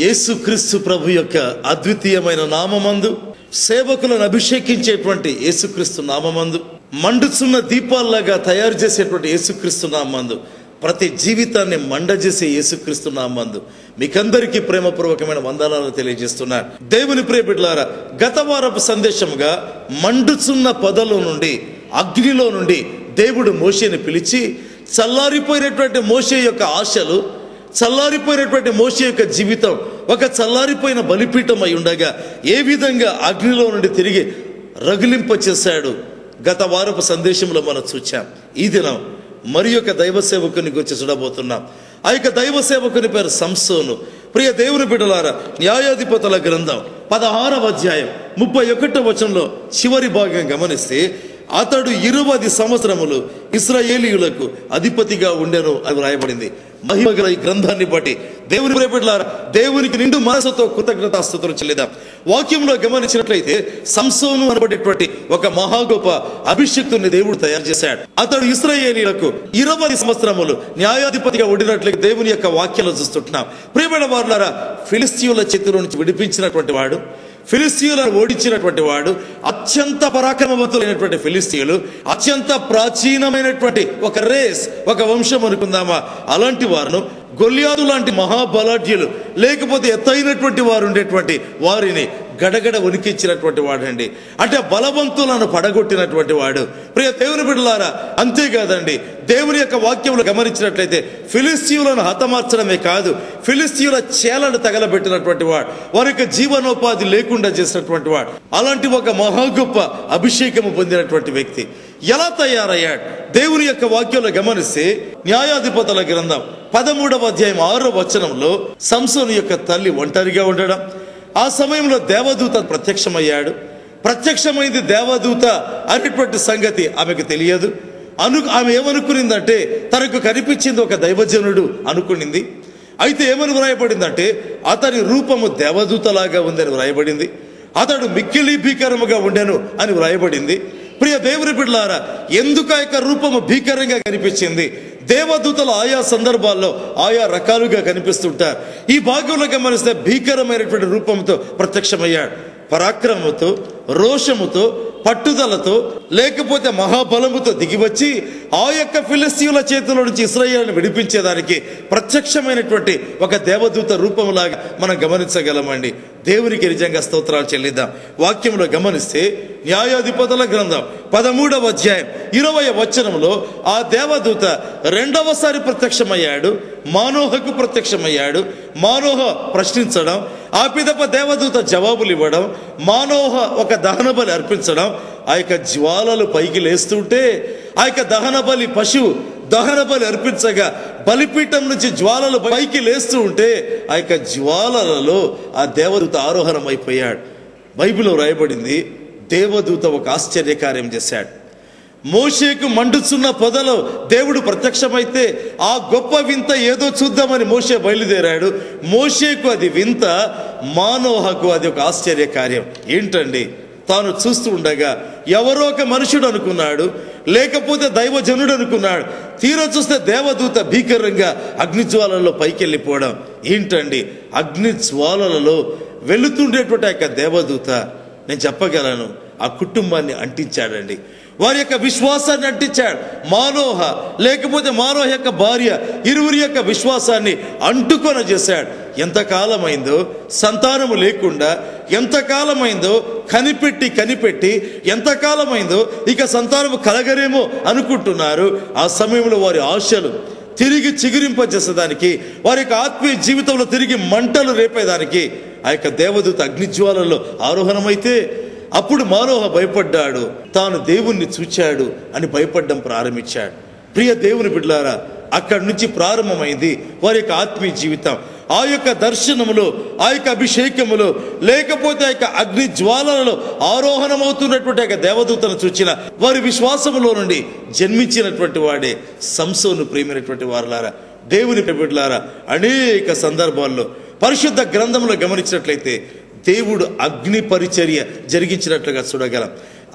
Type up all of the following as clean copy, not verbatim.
యేసుక్రీస్తు ప్రభు యొక్క అద్వితీయమైన నామమందు, సేవకులను అభిషేకించేటువంటి యేసుక్రీస్తు నామమందు, మండుచున్న దీపాల్లాగా తయారు చేసేటువంటి యేసుక్రీస్తు నామమందు, ప్రతి జీవితాన్ని మండజేసే యేసుక్రీస్తు నామమందు మీకందరికీ ప్రేమపూర్వకమైన వందనాలు తెలియజేస్తున్నారు. దేవుని ప్రియ బిడ్డలారా, గత వారపు సందేశముగా మండుచున్న పొదలో నుండి, అగ్నిలో నుండి దేవుడు మోషేని పిలిచి, చల్లారిపోయినటువంటి మోషే యొక్క ఆశలు, చల్లారిపోయినటువంటి మోషే యొక్క జీవితం ఒక చల్లారిపోయిన బలిపీఠం అయి ఉండగా ఏ విధంగా అగ్నిలో నుండి తిరిగి రగిలింపచేశాడు గత వారపు సందేశంలో మనం చూచాం. ఈ దినం మరి యొక్క దైవ సేవకుని గురించి చూడబోతున్నాం. ఆ యొక్క దైవ సేవకుని పేరు సంసోను. ప్రియ దేవుని బిడ్డలారా, న్యాయాధిపతుల గ్రంథం 16వ అధ్యాయం 31వ వచనంలో చివరి భాగం గమనిస్తే, అతడు 20 సంవత్సరములు ఇశ్రాయేలీయులకు అధిపతిగా ఉండెను అని వ్రాయబడింది. మహిమగల ఈ గ్రంథాన్ని బట్టి దేవుని ప్రియబిడ్డలారా, దేవునికి నిండు మనసుతో కృతజ్ఞతాస్తుతులు చెల్లిద్దాం. వాక్యంలో గమనించినట్లయితే సంసోను అనబడేటువంటి ఒక మహా గొప్ప అభిషిక్తుని దేవుడు తయారు చేశాడు. అతడు ఇశ్రాయేలీయులకు 20 సంవత్సరములు న్యాయాధిపతిగా ఉండినట్లయితే దేవుని యొక్క వాక్యాలు చూస్తుంటున్నాం. ప్రియమైన వారులారా, ఫిలిస్తీయుల చేతిలో నుంచి విడిపించినటువంటి వాడు, ఫిలిస్తీయులను ఓడించినటువంటి వాడు, అత్యంత పరాక్రమవంతులైనటువంటి ఫిలిస్తీయులు, అత్యంత ప్రాచీనమైనటువంటి ఒక రేస్, ఒక వంశం అనుకుందామా, అలాంటి వారును గొల్యాదు లాంటి మహాబలాఢ్యులు, లేకపోతే ఎత్తైనటువంటి వారు ఉండేటువంటి వారిని గడగడ వణికించినటువంటి వాడండి. అంటే బలవంతులను పడగొట్టినటువంటి వాడు. ప్రియ దేవుని బిడ్డలారా, అంతేకాదండి, దేవుని యొక్క వాక్యంలో గమనించినట్లయితే ఫిలిస్తీయులను హతమార్చడమే కాదు, ఫిలిస్తీయుల చేలను తగలబెట్టినటువంటి వాడు, వారి యొక్క జీవనోపాధి లేకుండా చేసినటువంటి వాడు. అలాంటి ఒక మహా గొప్ప అభిషేకము పొందినటువంటి వ్యక్తి ఎలా తయారయ్యాడు? దేవుని యొక్క వాక్యంలో గమనిస్తే న్యాయాధిపతుల గ్రంథం 13వ అధ్యాయం 6వ వచనంలో సంసోను యొక్క తల్లి ఒంటరిగా ఉండడం, ఆ సమయంలో దేవదూత ప్రత్యక్షమయ్యాడు. ప్రత్యక్షమైంది దేవదూత అనేటువంటి సంగతి ఆమెకు తెలియదు. ఆమె ఏమనుకునిందంటే తనకు కనిపించింది ఒక దైవజనుడు అనుకునింది. అయితే ఏమని వ్రాయబడిందంటే అతని రూపము దేవదూతలాగా ఉందని వ్రాయబడింది. అతడు మిక్కిలి భీకరముగా ఉండెను అని వ్రాయబడింది. ప్రియ దేవుని బిడ్డలారా, ఎందుకు ఆ యొక్క రూపము భీకరంగా కనిపించింది? దేవదూతలు ఆయా సందర్భాల్లో ఆయా రకాలుగా కనిపిస్తుంటారు. ఈ భాగంలో గమనిస్తే భీకరమైనటువంటి రూపంతో ప్రత్యక్షమయ్యాడు. పరాక్రమముతో, రోషముతో, పట్టుదలతో, లేకపోతే మహాబలముతో దిగివచ్చి ఆ యొక్క ఫిలిస్తీయుల చేతిలో నుంచి ఇశ్రాయేలును విడిపించేదానికి ప్రత్యక్షమైనటువంటి ఒక దేవదూత రూపంలాగా మనం గమనించగలమండి. దేవునికి నిజంగా స్తోత్రాలు చెల్లిద్దాం. వాక్యంలో గమనిస్తే న్యాయాధిపతుల గ్రంథం 13వ అధ్యాయం 20వ వచనంలో ఆ దేవదూత రెండవసారి ప్రత్యక్షమయ్యాడు. మానోహకు ప్రత్యక్షమయ్యాడు. మానోహ ప్రశ్నించడం, ఆ పిదప దేవదూత జవాబులు ఇవ్వడం, మానోహ ఒక దహన బలి అర్పించడం, ఆ యొక్క జ్వాలలు పైకి లేస్తుంటే ఆ యొక్క దహన బలి పశువు దహన బలి అర్పించగా బలిపీఠం నుంచి జ్వాలలు పైకి లేస్తూ ఉంటే ఆ యొక్క జ్వాలలలో ఆ దేవదూత ఆరోహణం అయిపోయాడు. బైబిల్లో రాయబడింది, దేవదూత ఒక ఆశ్చర్యకార్యం చేశాడు. మోషేకు మండుచున్న పొదలో దేవుడు ప్రత్యక్షమైతే ఆ గొప్ప వింత ఏదో చూద్దామని మోషే బయలుదేరాడు. మోషేకు అది వింత, మానోహకు అది ఒక ఆశ్చర్య కార్యం. ఏంటండి? తాను చూస్తూ ఉండగా ఎవరో ఒక మనుషుడు అనుకున్నాడు, లేకపోతే దైవజనుడు అనుకున్నాడు. తీరా చూస్తే దేవదూత భీకరంగా అగ్నిజ్వాలలో పైకి వెళ్ళిపోవడం. ఏంటండి? అగ్ని జ్వాలలలో వెళుతుండేటువంటి ఆ యొక్క దేవదూత, నేను చెప్పగలను, ఆ కుటుంబాన్ని అంటించాడండి. వారి యొక్క విశ్వాసాన్ని అంటించాడు. మానోహ లేకపోతే మానోహ యొక్క భార్య, ఇరువురి యొక్క విశ్వాసాన్ని అంటుకొన చేశాడు. ఎంతకాలమైందో సంతానము లేకుండా, ఎంతకాలమైందో కనిపెట్టి ఎంతకాలమైందో ఇక సంతానము కలగరేమో అనుకుంటున్నారు. ఆ సమయంలో వారి ఆశలు తిరిగి చిగురింపజేసేదానికి, వారి యొక్క ఆత్మీయ జీవితంలో తిరిగి మంటలు రేపేదానికి ఆ యొక్క దేవదూత అగ్నిజ్వాలలో ఆరోహణమైతే అప్పుడు మానోహ భయపడ్డాడు. తాను దేవుణ్ణి చూచాడు అని భయపడడం ప్రారంభించాడు. ప్రియ దేవుని బిడ్డలారా, అక్కడి నుంచి ప్రారంభమైంది వారి యొక్క ఆత్మీయ జీవితం. ఆ యొక్క దర్శనములో, ఆ యొక్క అభిషేకములో, లేకపోతే ఆ యొక్క అగ్ని జ్వాలలలో ఆరోహణమవుతున్నటువంటి యొక్క దేవదూతను చూచిన వారి విశ్వాసములో నుండి జన్మించినటువంటి వాడే సంసోను. ప్రియమైనటువంటి వారులారా, దేవుని బిడ్డలారా, అనేక సందర్భాల్లో పరిశుద్ధ గ్రంథంలో గమనించినట్లయితే దేవుడు అగ్ని పరిచర్య జరిగించినట్లుగా చూడగలం.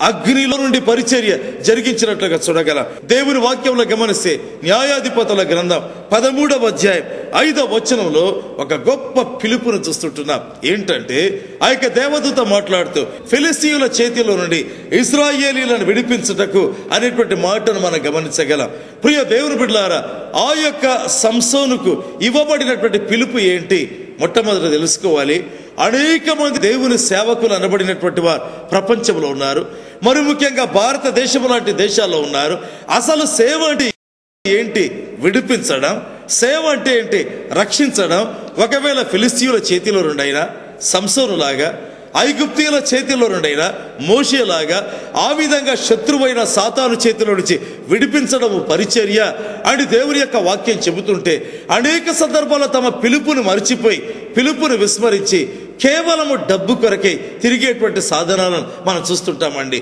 అగ్నిలో నుండి పరిచర్య జరిగించినట్లుగా చూడగలం. దేవుని వాక్యంలో గమనిస్తే న్యాయాధిపతుల గ్రంథం 13వ అధ్యాయం 5వ వచనంలో ఒక గొప్ప పిలుపును చూస్తుంటున్నాం. ఏంటంటే ఆ యొక్క దేవదూత మాట్లాడుతూ ఫిలిస్తీయుల చేతిలో నుండి ఇశ్రాయేలీలను విడిపించుటకు అనేటువంటి మాటను మనం గమనించగలం. ప్రియ దేవుని బిడ్డలారా, ఆ యొక్క సంసోనుకు ఇవ్వబడినటువంటి పిలుపు ఏంటి? మొట్టమొదట తెలుసుకోవాలి. అనేక మంది దేవుని సేవకులు అనబడినటువంటి వారు ప్రపంచంలో ఉన్నారు. మరి ముఖ్యంగా భారతదేశం లాంటి దేశాల్లో ఉన్నారు. అసలు సేవ అంటే ఏంటి? విడిపించడం. సేవ అంటే ఏంటి? రక్షించడం. ఒకవేళ ఫిలిస్తీయుల చేతిలో నుండైనా, సంసోనులాగా, ఐగుప్తీయుల చేతిలో నుండైనా, మోషేలాగా ఆ విధంగా శత్రువైన సాతాను చేతిలో నుంచి విడిపించడము పరిచర్య అని దేవుని యొక్క వాక్యం చెబుతుంటే, అనేక సందర్భాల్లో తమ పిలుపును మర్చిపోయి, పిలుపును విస్మరించి కేవలము డబ్బు కొరకై తిరిగేటువంటి సాధనాలను మనం చూస్తుంటామండి.